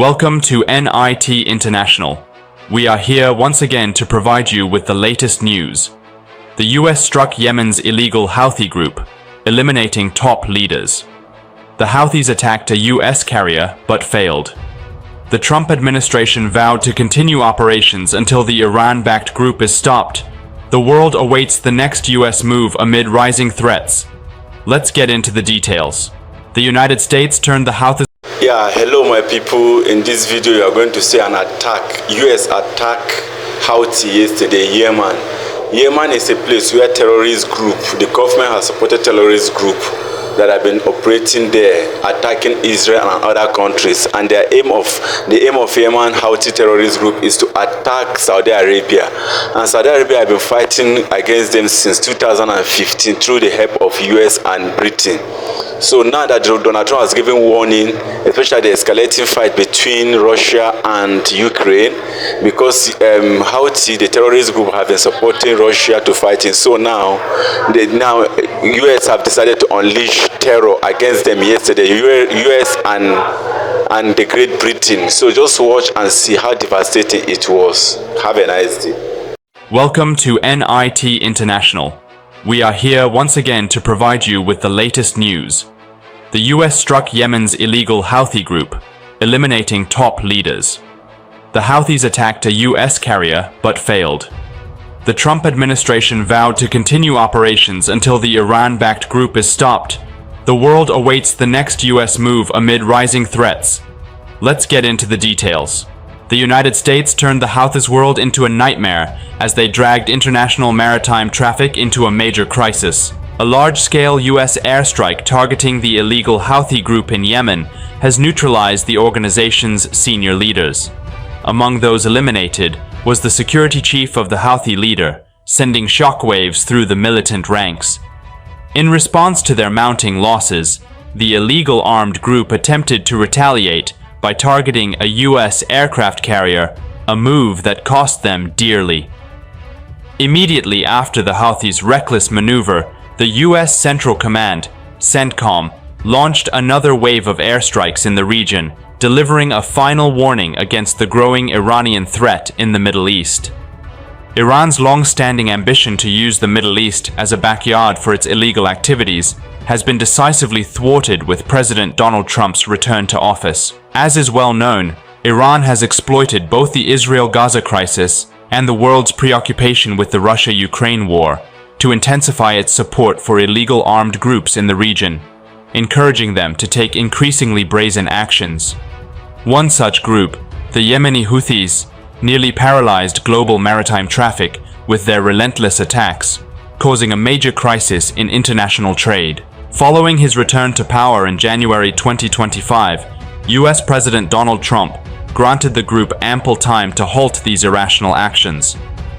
Welcome to NIT International. We are here once again to provide you with the latest news. The US struck Yemen's illegal Houthi group, eliminating top leaders. The Houthis attacked a US carrier but failed. The Trump administration vowed to continue operations until the Iran-backed group is stopped. The world awaits the next US move amid rising threats. Let's get into the details. The United States turned the Houthis. Yeah, hello my people. In this video you are going to see an attack, US attack Houthi yesterday, Yemen. Yemen is a place where terrorist group, the government has supported terrorist group that have been operating there, attacking Israel and other countries, and the aim of Yemen Houthi terrorist group is to attack Saudi Arabia, and Saudi Arabia have been fighting against them since 2015 through the help of US and Britain. So now that Donald Trump has given warning, especially the escalating fight between Russia and Ukraine, because Houthi, the terrorist group, have been supporting Russia to fighting. So now US have decided to unleash terror against them yesterday, US and the Great Britain. So just watch and see how devastating it was. Have a nice day. Welcome to NIT International. We are here once again to provide you with the latest news. The US struck Yemen's illegal Houthi group, eliminating top leaders. The Houthis attacked a US carrier but failed. The Trump administration vowed to continue operations until the Iran-backed group is stopped. The world awaits the next US move amid rising threats. Let's get into the details. The United States turned the Houthis world into a nightmare as they dragged international maritime traffic into a major crisis. A large-scale US airstrike targeting the illegal Houthi group in Yemen has neutralized the organization's senior leaders. Among those eliminated was the security chief of the Houthi leader, sending shockwaves through the militant ranks. In response to their mounting losses, the illegal armed group attempted to retaliate by targeting a US aircraft carrier, a move that cost them dearly. Immediately after the Houthis' reckless maneuver, the US Central Command, CENTCOM, launched another wave of airstrikes in the region, delivering a final warning against the growing Iranian threat in the Middle East. Iran's long-standing ambition to use the Middle East as a backyard for its illegal activities has been decisively thwarted with President Donald Trump's return to office. As is well known, Iran has exploited both the Israel-Gaza crisis and the world's preoccupation with the Russia-Ukraine war to intensify its support for illegal armed groups in the region, encouraging them to take increasingly brazen actions. One such group, the Yemeni Houthis, nearly paralyzed global maritime traffic with their relentless attacks, causing a major crisis in international trade. Following his return to power in January 2025, US President Donald Trump granted the group ample time to halt these irrational actions.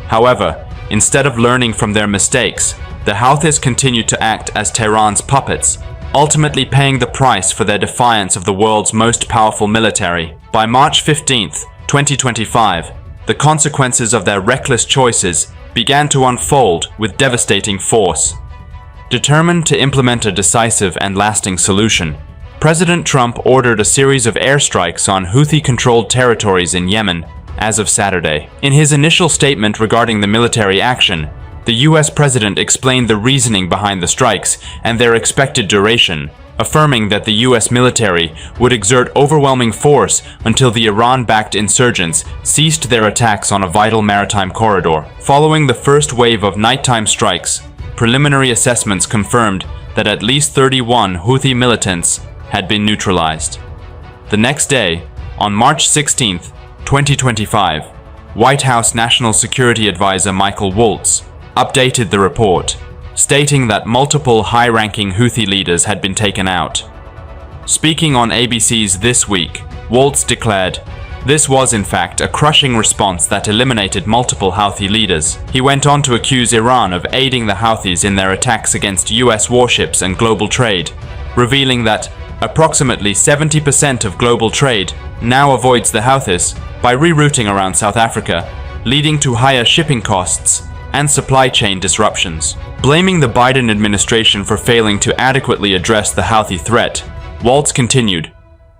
However, instead of learning from their mistakes, the Houthis continued to act as Tehran's puppets, ultimately paying the price for their defiance of the world's most powerful military. By March 15, 2025, the consequences of their reckless choices began to unfold with devastating force. Determined to implement a decisive and lasting solution, President Trump ordered a series of airstrikes on Houthi-controlled territories in Yemen as of Saturday. In his initial statement regarding the military action, the US president explained the reasoning behind the strikes and their expected duration, affirming that the US military would exert overwhelming force until the Iran-backed insurgents ceased their attacks on a vital maritime corridor. Following the first wave of nighttime strikes, preliminary assessments confirmed that at least 31 Houthi militants had been neutralized. The next day, on March 16, 2025, White House National Security Advisor Michael Waltz updated the report, stating that multiple high-ranking Houthi leaders had been taken out. Speaking on ABC's This Week, Waltz declared, "This was in fact a crushing response that eliminated multiple Houthi leaders." He went on to accuse Iran of aiding the Houthis in their attacks against US warships and global trade, revealing that approximately 70% of global trade now avoids the Houthis by rerouting around South Africa, leading to higher shipping costs and supply chain disruptions. Blaming the Biden administration for failing to adequately address the Houthi threat, Waltz continued,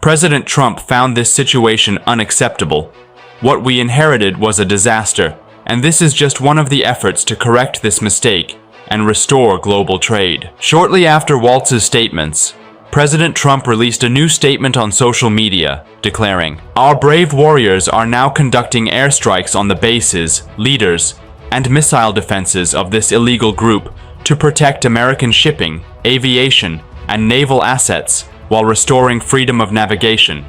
President Trump found this situation unacceptable. What we inherited was a disaster, and this is just one of the efforts to correct this mistake and restore global trade. Shortly after Waltz's statements, President Trump released a new statement on social media, declaring, "Our brave warriors are now conducting airstrikes on the bases, leaders, and missile defenses of this illegal group to protect American shipping, aviation, and naval assets while restoring freedom of navigation.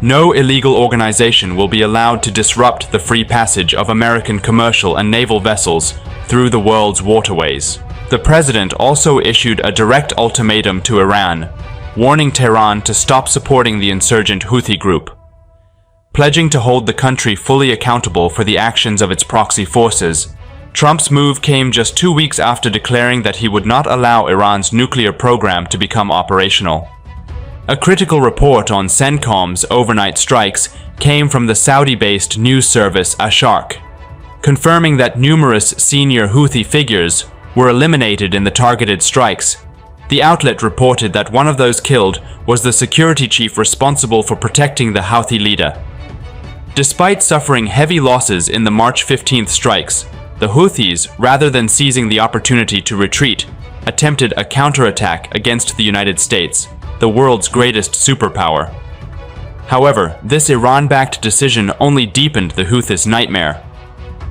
No illegal organization will be allowed to disrupt the free passage of American commercial and naval vessels through the world's waterways." The president also issued a direct ultimatum to Iran, warning Tehran to stop supporting the insurgent Houthi group, pledging to hold the country fully accountable for the actions of its proxy forces. Trump's move came just 2 weeks after declaring that he would not allow Iran's nuclear program to become operational. A critical report on CENTCOM's overnight strikes came from the Saudi-based news service Asharq, confirming that numerous senior Houthi figures were eliminated in the targeted strikes. The outlet reported that one of those killed was the security chief responsible for protecting the Houthi leader. Despite suffering heavy losses in the March 15th strikes, the Houthis, rather than seizing the opportunity to retreat, attempted a counterattack against the United States, the world's greatest superpower. However, this Iran-backed decision only deepened the Houthis' nightmare,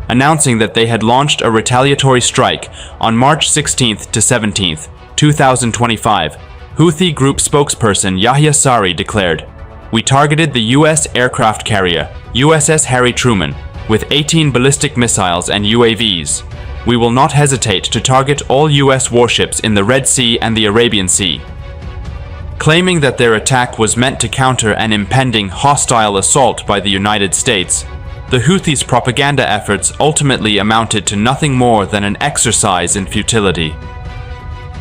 announcing that they had launched a retaliatory strike on March 16th to 17th, 2025. Houthi group spokesperson Yahya Sari declared, "We targeted the U.S. aircraft carrier, USS Harry Truman, with 18 ballistic missiles and UAVs. We will not hesitate to target all U.S. warships in the Red Sea and the Arabian Sea." Claiming that their attack was meant to counter an impending hostile assault by the United States, the Houthis' propaganda efforts ultimately amounted to nothing more than an exercise in futility.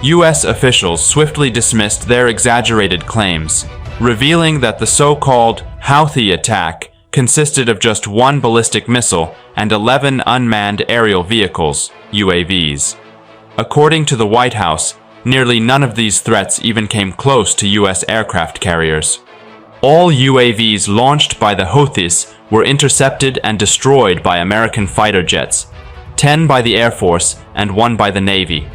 U.S. officials swiftly dismissed their exaggerated claims, revealing that the so-called Houthi attack consisted of just one ballistic missile and 11 unmanned aerial vehicles, UAVs. According to the White House, nearly none of these threats even came close to U.S. aircraft carriers. All UAVs launched by the Houthis were intercepted and destroyed by American fighter jets, 10 by the Air Force and 1 by the Navy.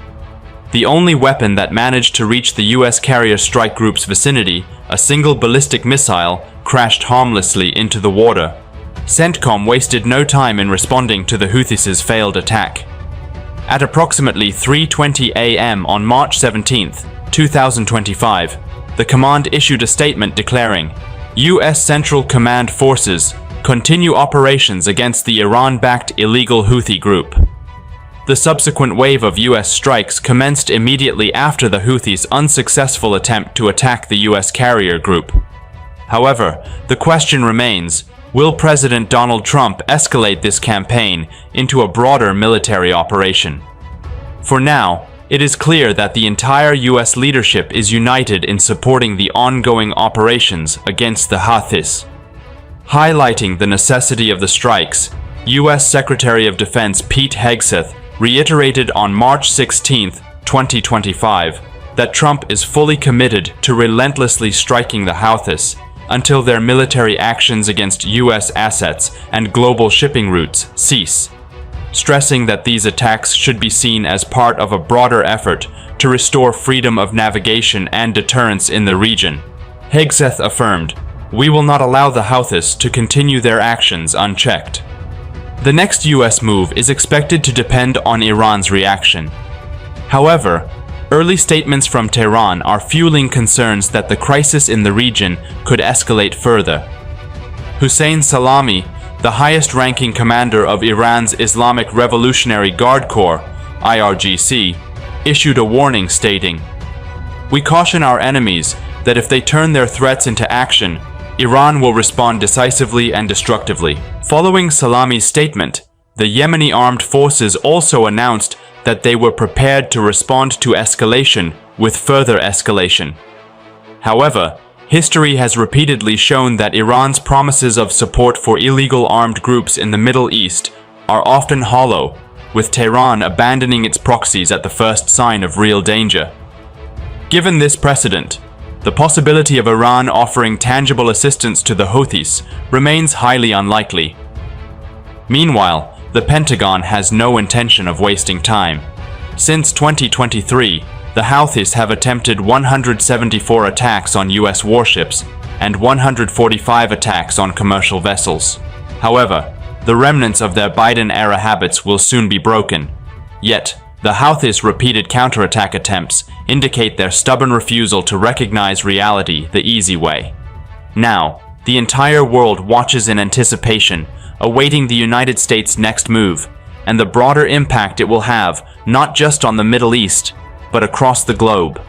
The only weapon that managed to reach the U.S. carrier strike group's vicinity, a single ballistic missile, crashed harmlessly into the water. CENTCOM wasted no time in responding to the Houthis' failed attack. At approximately 3:20 a.m. on March 17, 2025, the command issued a statement declaring, "U.S. Central Command forces continue operations against the Iran-backed illegal Houthi group." The subsequent wave of U.S. strikes commenced immediately after the Houthis' unsuccessful attempt to attack the U.S. carrier group. However, the question remains, will President Donald Trump escalate this campaign into a broader military operation? For now, it is clear that the entire U.S. leadership is united in supporting the ongoing operations against the Houthis. Highlighting the necessity of the strikes, U.S. Secretary of Defense Pete Hegseth reiterated on March 16, 2025, that Trump is fully committed to relentlessly striking the Houthis until their military actions against U.S. assets and global shipping routes cease, stressing that these attacks should be seen as part of a broader effort to restore freedom of navigation and deterrence in the region. Hegseth affirmed, "We will not allow the Houthis to continue their actions unchecked." The next U.S. move is expected to depend on Iran's reaction. However, early statements from Tehran are fueling concerns that the crisis in the region could escalate further. Hussein Salami, the highest-ranking commander of Iran's Islamic Revolutionary Guard Corps, IRGC, issued a warning stating, "We caution our enemies that if they turn their threats into action, Iran will respond decisively and destructively." Following Salami's statement, the Yemeni armed forces also announced that they were prepared to respond to escalation with further escalation. However, history has repeatedly shown that Iran's promises of support for illegal armed groups in the Middle East are often hollow, with Tehran abandoning its proxies at the first sign of real danger. Given this precedent, The possibility of Iran offering tangible assistance to the Houthis remains highly unlikely. Meanwhile, the Pentagon has no intention of wasting time. Since 2023, the Houthis have attempted 174 attacks on US warships and 145 attacks on commercial vessels. However, the remnants of their Biden-era habits will soon be broken. Yet, the Houthis' repeated counterattack attempts indicate their stubborn refusal to recognize reality the easy way. Now, the entire world watches in anticipation, awaiting the United States' next move, and the broader impact it will have not just on the Middle East, but across the globe.